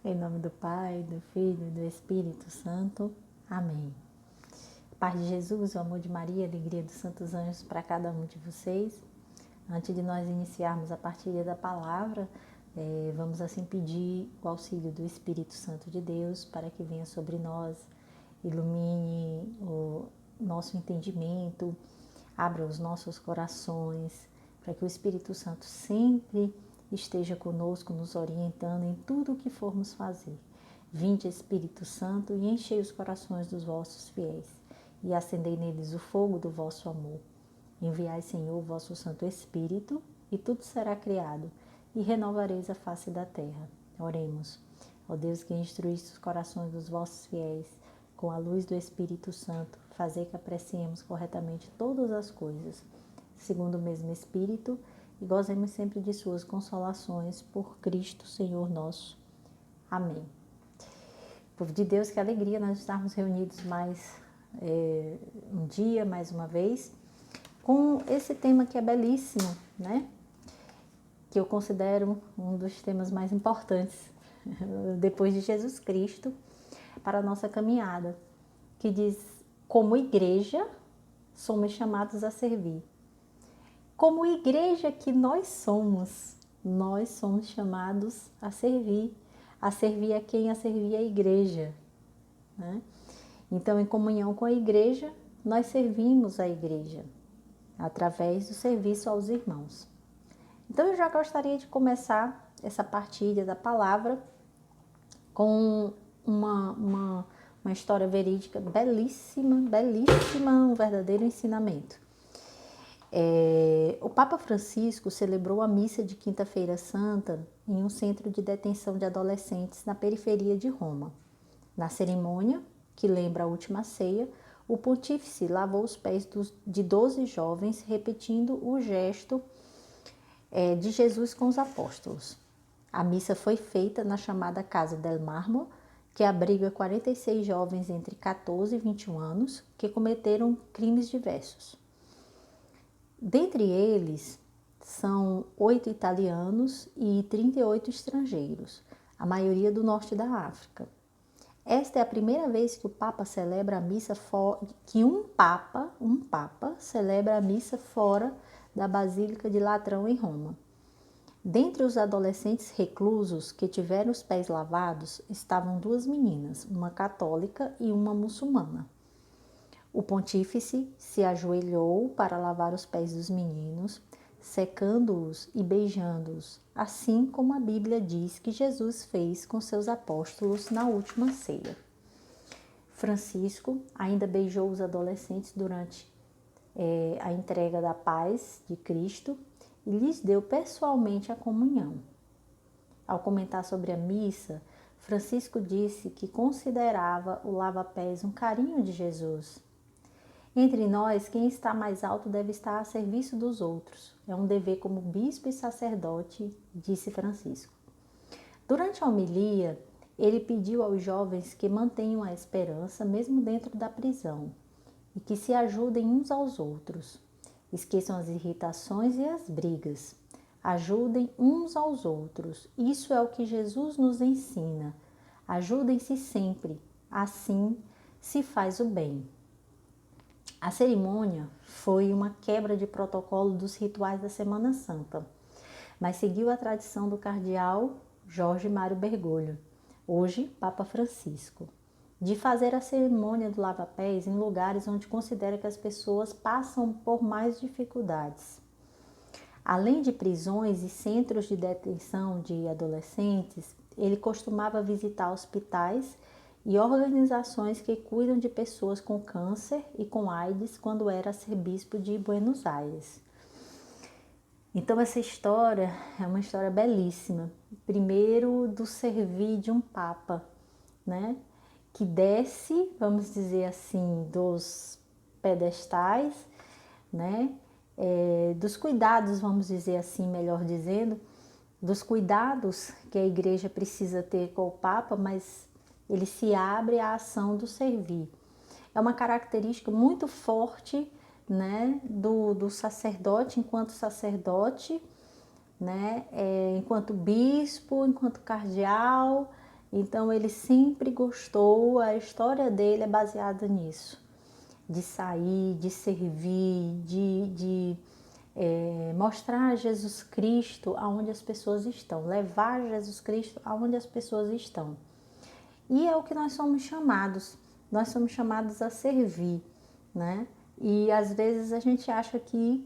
Em nome do Pai, do Filho e do Espírito Santo. Amém. Paz de Jesus, o amor de Maria, a alegria dos santos anjos para cada um de vocês. Antes de nós iniciarmos a partilha da palavra, vamos assim pedir o auxílio do Espírito Santo de Deus para que venha sobre nós, ilumine o nosso entendimento, abra os nossos corações, para que o Espírito Santo sempre esteja conosco, nos orientando em tudo o que formos fazer. Vinde, Espírito Santo, e enchei os corações dos vossos fiéis, e acendei neles o fogo do vosso amor. Enviai, Senhor, o vosso Santo Espírito, e tudo será criado, e renovareis a face da terra. Oremos. Ó Deus, que instruíste os corações dos vossos fiéis, com a luz do Espírito Santo, fazer que apreciemos corretamente todas as coisas, segundo o mesmo Espírito, e gozemos sempre de suas consolações, por Cristo, Senhor nosso. Amém. Povo de Deus, que alegria nós estarmos reunidos mais um dia, mais uma vez, com esse tema que é belíssimo, né? Que eu considero um dos temas mais importantes, depois de Jesus Cristo, para a nossa caminhada, que diz: como igreja, somos chamados a servir. Como igreja que nós somos chamados a servir a quem? A servir a igreja, né? Então, em comunhão com a igreja, nós servimos a igreja, através do serviço aos irmãos. Então, eu já gostaria de começar essa partilha da palavra com uma história verídica belíssima, um verdadeiro ensinamento. O Papa Francisco celebrou a missa de Quinta-feira Santa em um centro de detenção de adolescentes na periferia de Roma. Na cerimônia, que lembra a última ceia, o pontífice lavou os pés de 12 jovens, repetindo o gesto de Jesus com os apóstolos. A missa foi feita na chamada Casa del Mármore, que abriga 46 jovens entre 14 e 21 anos que cometeram crimes diversos. Dentre eles, são 8 italianos e 38 estrangeiros, a maioria do norte da África. Esta é a primeira vez que o Papa celebra a missa que um Papa celebra a missa fora da Basílica de Latrão em Roma. Dentre os adolescentes reclusos que tiveram os pés lavados estavam 2 meninas, uma católica e uma muçulmana. O pontífice se ajoelhou para lavar os pés dos meninos, secando-os e beijando-os, assim como a Bíblia diz que Jesus fez com seus apóstolos na última ceia. Francisco ainda beijou os adolescentes durante a entrega da paz de Cristo e lhes deu pessoalmente a comunhão. Ao comentar sobre a missa, Francisco disse que considerava o lava-pés um carinho de Jesus. Entre nós, quem está mais alto deve estar a serviço dos outros. É um dever como bispo e sacerdote, disse Francisco. Durante a homilia, ele pediu aos jovens que mantenham a esperança mesmo dentro da prisão e que se ajudem uns aos outros. Esqueçam as irritações e as brigas. Ajudem uns aos outros. Isso é o que Jesus nos ensina. Ajudem-se sempre. Assim se faz o bem. A cerimônia foi uma quebra de protocolo dos rituais da Semana Santa, mas seguiu a tradição do cardeal Jorge Mário Bergoglio, hoje Papa Francisco, de fazer a cerimônia do lava-pés em lugares onde considera que as pessoas passam por mais dificuldades. Além de prisões e centros de detenção de adolescentes, ele costumava visitar hospitais e organizações que cuidam de pessoas com câncer e com AIDS quando era arcebispo de Buenos Aires. Então essa história é uma história belíssima. Primeiro, do servir de um Papa, né? Que desce, vamos dizer assim, dos pedestais, né? Dos cuidados, vamos dizer assim, melhor dizendo, dos cuidados que a igreja precisa ter com o Papa, mas ele se abre à ação do servir. É uma característica muito forte, né, do sacerdote enquanto sacerdote, né, enquanto bispo, enquanto cardeal, Então ele sempre gostou, a história dele é baseada nisso, de sair, de servir, de mostrar Jesus Cristo aonde as pessoas estão, levar Jesus Cristo aonde as pessoas estão. E é o que nós somos chamados a servir, né? E às vezes a gente acha que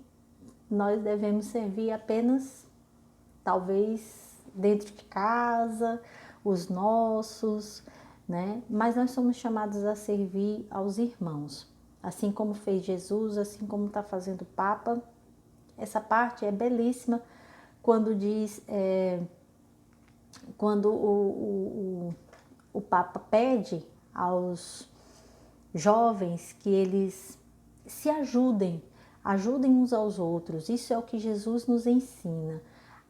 nós devemos servir apenas, talvez, dentro de casa, os nossos, né? Mas nós somos chamados a servir aos irmãos, assim como fez Jesus, assim como está fazendo o Papa. Essa parte é belíssima quando diz, quando o Papa pede aos jovens que eles se ajudem, ajudem uns aos outros. Isso é o que Jesus nos ensina.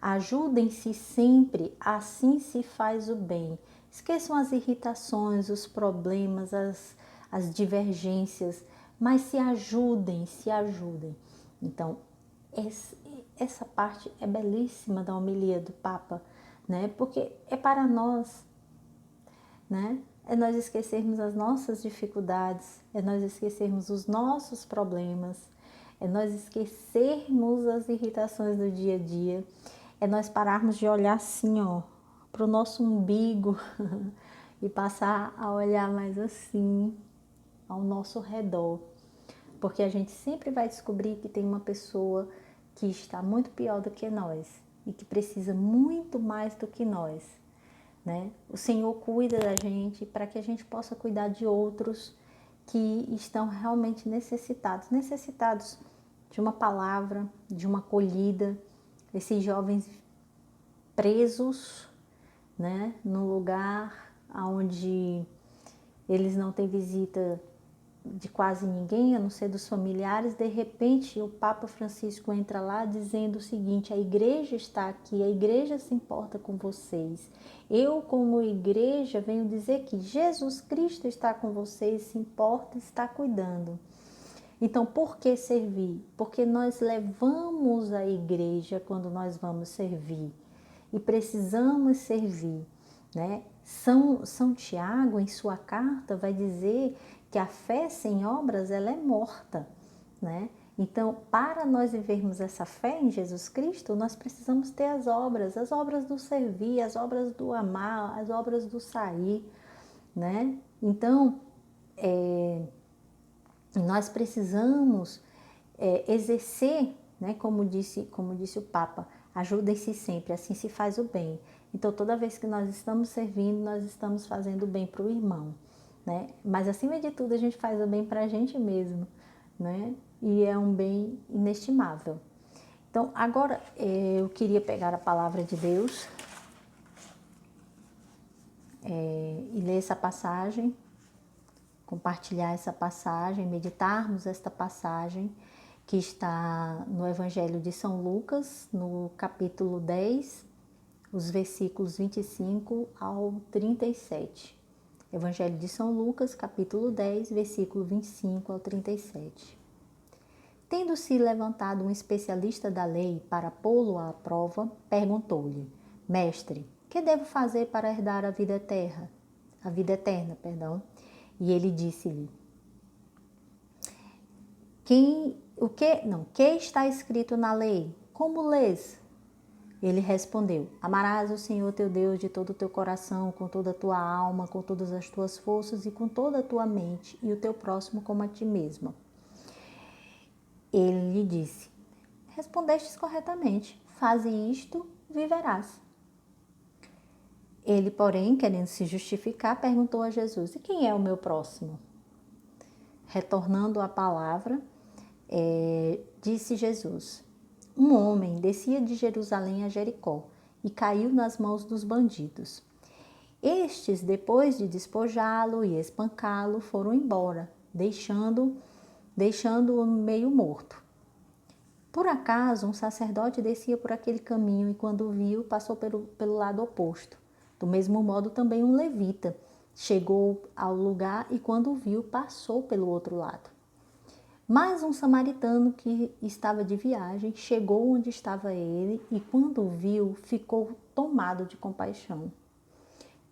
Ajudem-se sempre, assim se faz o bem. Esqueçam as irritações, os problemas, as divergências, mas se ajudem, se ajudem. Então, essa parte é belíssima da homilia do Papa, né? Porque é para nós, né? É nós esquecermos as nossas dificuldades, é nós esquecermos os nossos problemas, é nós esquecermos as irritações do dia a dia, é nós pararmos de olhar assim, ó, para o nosso umbigo e passar a olhar mais assim ao nosso redor, porque a gente sempre vai descobrir que tem uma pessoa que está muito pior do que nós e que precisa muito mais do que nós, né? O Senhor cuida da gente para que a gente possa cuidar de outros que estão realmente necessitados de uma palavra, de uma acolhida. Esses jovens presos, né, num lugar onde eles não têm visita de quase ninguém, a não ser dos familiares. De repente, o Papa Francisco entra lá dizendo o seguinte: a igreja está aqui, a igreja se importa com vocês. Eu, como igreja, venho dizer que Jesus Cristo está com vocês, se importa, está cuidando. Então, por que servir? Porque nós levamos a igreja quando nós vamos servir e precisamos servir, né? São Tiago, em sua carta, vai dizer que a fé sem obras, ela é morta, né? Então, para nós vivermos essa fé em Jesus Cristo, nós precisamos ter as obras do servir, as obras do amar, as obras do sair, né? Então, nós precisamos exercer, né? Como disse o Papa, ajudem-se sempre, assim se faz o bem. Então, toda vez que nós estamos servindo, nós estamos fazendo o bem para o irmão, né? Mas, acima de tudo, a gente faz o bem para a gente mesmo, né? E é um bem inestimável. Então, agora eu queria pegar a palavra de Deus e ler essa passagem, compartilhar essa passagem, meditarmos esta passagem que está no Evangelho de São Lucas, no capítulo 10, os versículos 25 ao 37. Evangelho de São Lucas, capítulo 10, versículo 25 ao 37. Tendo-se levantado um especialista da lei para pô-lo à prova, perguntou-lhe: Mestre, que devo fazer para herdar a vida eterna? E ele disse-lhe: que está escrito na lei? Como lês? Ele respondeu: Amarás o Senhor teu Deus de todo o teu coração, com toda a tua alma, com todas as tuas forças e com toda a tua mente, e o teu próximo como a ti mesmo. Ele lhe disse: Respondestes corretamente, faze isto, viverás. Ele, porém, querendo se justificar, perguntou a Jesus: E quem é o meu próximo? Retornando a palavra, disse Jesus: Um homem descia de Jerusalém a Jericó e caiu nas mãos dos bandidos. Estes, depois de despojá-lo e espancá-lo, foram embora, deixando-o meio morto. Por acaso, um sacerdote descia por aquele caminho e, quando o viu, passou pelo lado oposto. Do mesmo modo, também um levita chegou ao lugar e, quando o viu, passou pelo outro lado. Mas um samaritano que estava de viagem chegou onde estava ele e, quando o viu, ficou tomado de compaixão.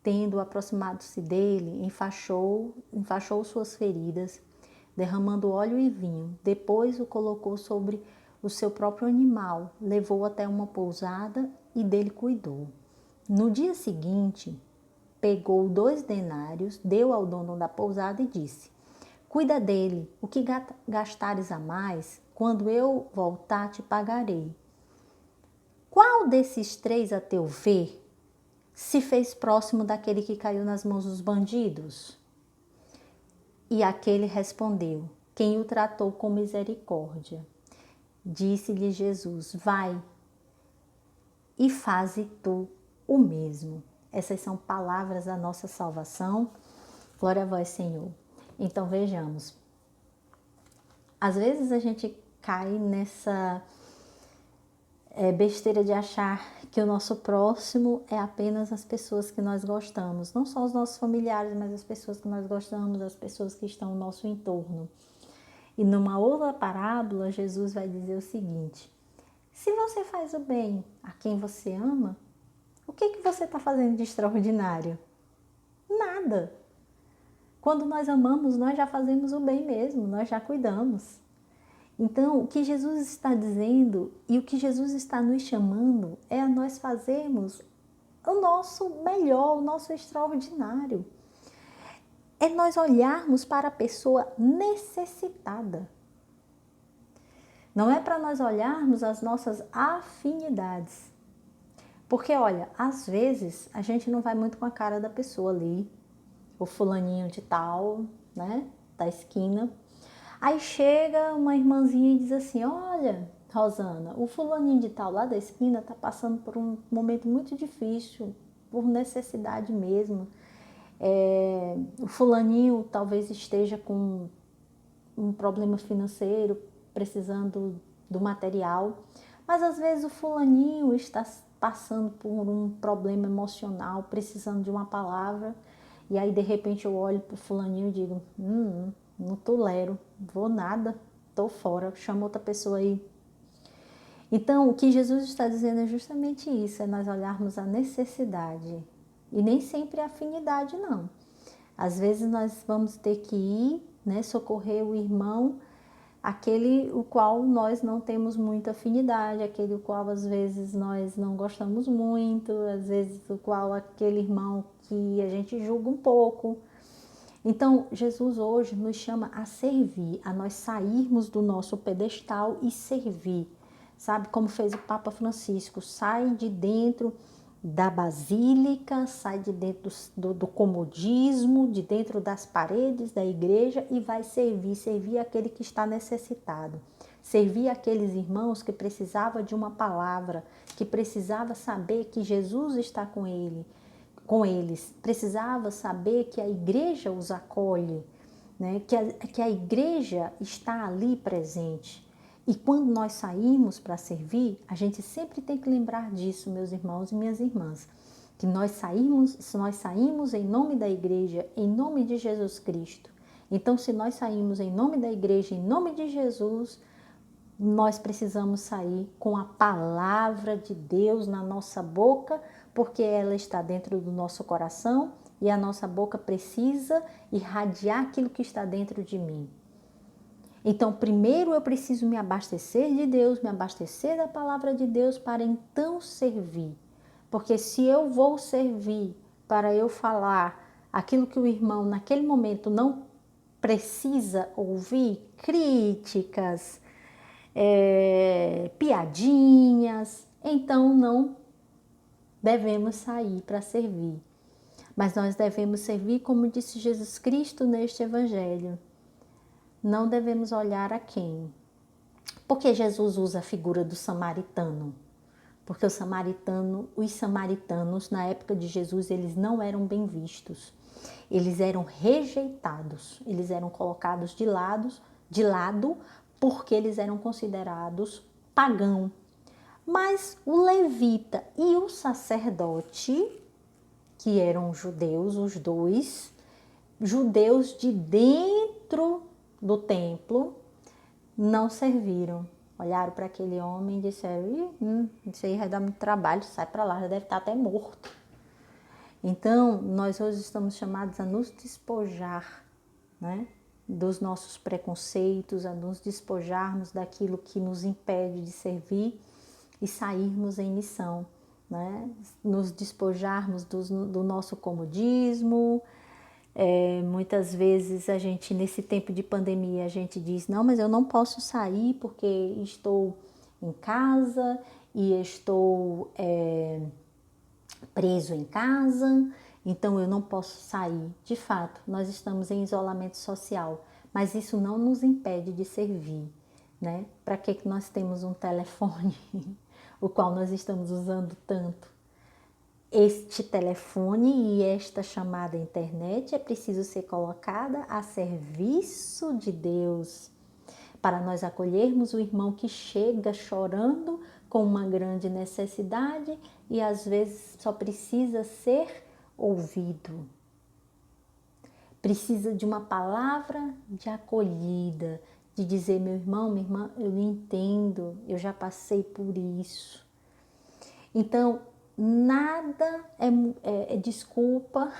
tendo aproximado-se dele, enfaixou suas feridas, derramando óleo e vinho. Depois o colocou sobre o seu próprio animal, levou até uma pousada e dele cuidou. No dia seguinte, pegou 2 denários, deu ao dono da pousada e disse: cuida dele, o que gastares a mais, quando eu voltar te pagarei. Qual desses 3, a teu ver, se fez próximo daquele que caiu nas mãos dos bandidos? E aquele respondeu: quem o tratou com misericórdia. Disse-lhe Jesus: vai e faze tu o mesmo. Essas são palavras da nossa salvação. Glória a vós, Senhor. Então vejamos, às vezes a gente cai nessa besteira de achar que o nosso próximo é apenas as pessoas que nós gostamos, não só os nossos familiares, mas as pessoas que nós gostamos, as pessoas que estão no nosso entorno. E numa outra parábola, Jesus vai dizer o seguinte: se você faz o bem a quem você ama, o que você está fazendo de extraordinário? Nada. Quando nós amamos, nós já fazemos o bem mesmo, nós já cuidamos. Então, o que Jesus está dizendo e o que Jesus está nos chamando é a nós fazermos o nosso melhor, o nosso extraordinário. É nós olharmos para a pessoa necessitada. Não é para nós olharmos as nossas afinidades. Porque, olha, às vezes a gente não vai muito com a cara da pessoa ali, o fulaninho de tal, né, da esquina. Aí chega uma irmãzinha e diz assim: olha, Rosana, o fulaninho de tal lá da esquina está passando por um momento muito difícil, por necessidade mesmo. O fulaninho talvez esteja com um problema financeiro, precisando do material, mas às vezes o fulaninho está passando por um problema emocional, precisando de uma palavra, e aí de repente eu olho para o fulaninho e digo: não tolero, vou nada, tô fora, chama outra pessoa aí. Então, o que Jesus está dizendo é justamente isso, é nós olharmos a necessidade, e nem sempre a afinidade, não. Às vezes nós vamos ter que ir, né, socorrer o irmão, aquele o qual nós não temos muita afinidade, aquele o qual às vezes nós não gostamos muito, às vezes o qual aquele irmão que a gente julga um pouco. Então, Jesus hoje nos chama a servir, a nós sairmos do nosso pedestal e servir. Sabe como fez o Papa Francisco? Sai de dentro da basílica, sai de dentro do comodismo, de dentro das paredes da igreja e vai servir aquele que está necessitado. Servir aqueles irmãos que precisavam de uma palavra, que precisava saber que Jesus está com eles, precisava saber que a igreja os acolhe, né? que a igreja está ali presente. E quando nós saímos para servir, a gente sempre tem que lembrar disso, meus irmãos e minhas irmãs, que nós saímos em nome da igreja, em nome de Jesus Cristo. Então, se nós saímos em nome da igreja, em nome de Jesus, nós precisamos sair com a palavra de Deus na nossa boca, porque ela está dentro do nosso coração e a nossa boca precisa irradiar aquilo que está dentro de mim. Então, primeiro eu preciso me abastecer de Deus, me abastecer da palavra de Deus para então servir. Porque se eu vou servir para eu falar aquilo que o irmão naquele momento não precisa ouvir, críticas, piadinhas, então não devemos sair para servir. Mas nós devemos servir como disse Jesus Cristo neste Evangelho. Não devemos olhar a quem. Por que Jesus usa a figura do samaritano? Porque os samaritanos, na época de Jesus, eles não eram bem vistos. Eles eram rejeitados, eles eram colocados de lado porque eles eram considerados pagão. Mas o levita e o sacerdote, que eram judeus, os dois, judeus de dentro do templo, não serviram. Olharam para aquele homem e disseram: isso aí vai dar muito trabalho, sai para lá, já deve estar até morto. Então, nós hoje estamos chamados a nos despojar, né, dos nossos preconceitos, a nos despojarmos daquilo que nos impede de servir e sairmos em missão, né? Nos despojarmos do nosso comodismo. Muitas vezes a gente, nesse tempo de pandemia, a gente diz, não, mas eu não posso sair porque estou em casa e estou preso em casa, então eu não posso sair. De fato, nós estamos em isolamento social, mas isso não nos impede de servir, né? Para que nós temos um telefone, o qual nós estamos usando tanto? Este telefone e esta chamada internet é preciso ser colocada a serviço de Deus, para nós acolhermos o irmão que chega chorando com uma grande necessidade e às vezes só precisa ser ouvido. Precisa de uma palavra de acolhida, de dizer, meu irmão, minha irmã, eu lhe entendo, eu já passei por isso. Então, nada é desculpa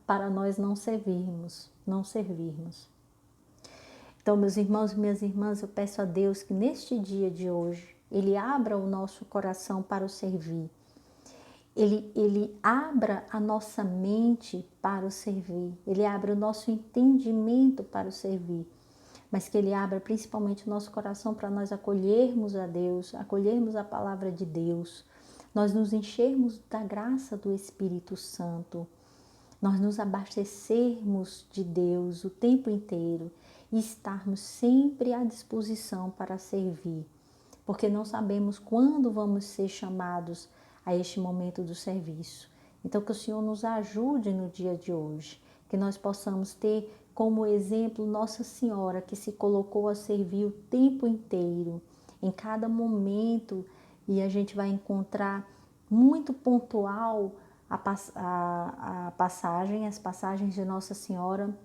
para nós não servirmos. Então, meus irmãos e minhas irmãs, eu peço a Deus que neste dia de hoje, Ele abra o nosso coração para o servir. Ele abra a nossa mente para o servir. Ele abra o nosso entendimento para o servir. Mas que Ele abra principalmente o nosso coração para nós acolhermos a Deus, acolhermos a palavra de Deus, nós nos enchermos da graça do Espírito Santo, nós nos abastecermos de Deus o tempo inteiro e estarmos sempre à disposição para servir, porque não sabemos quando vamos ser chamados a este momento do serviço. Então, que o Senhor nos ajude no dia de hoje, que nós possamos ter como exemplo Nossa Senhora, que se colocou a servir o tempo inteiro, em cada momento, e a gente vai encontrar muito pontual as passagens de Nossa Senhora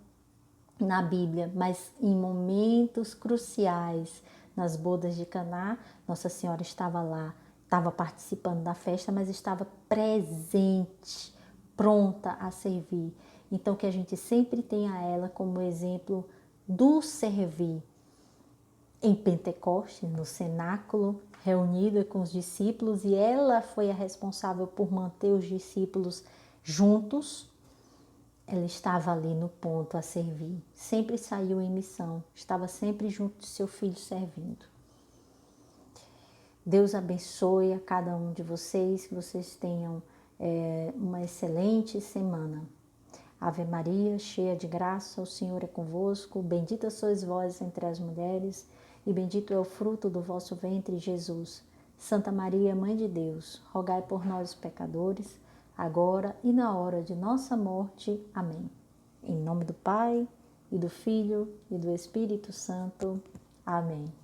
na Bíblia, mas em momentos cruciais, nas bodas de Caná, Nossa Senhora estava lá, estava participando da festa, mas estava presente, pronta a servir. Então, que a gente sempre tenha ela como exemplo do servir. Em Pentecostes, no cenáculo, reunida com os discípulos, e ela foi a responsável por manter os discípulos juntos. Ela estava ali no ponto a servir, sempre saiu em missão, estava sempre junto de seu filho servindo. Deus abençoe a cada um de vocês, que vocês tenham uma excelente semana. Ave Maria, cheia de graça, o Senhor é convosco, bendita sois vós entre as mulheres, e bendito é o fruto do vosso ventre, Jesus. Santa Maria, Mãe de Deus, rogai por nós, pecadores, agora e na hora de nossa morte. Amém. Em nome do Pai, e do Filho, e do Espírito Santo. Amém.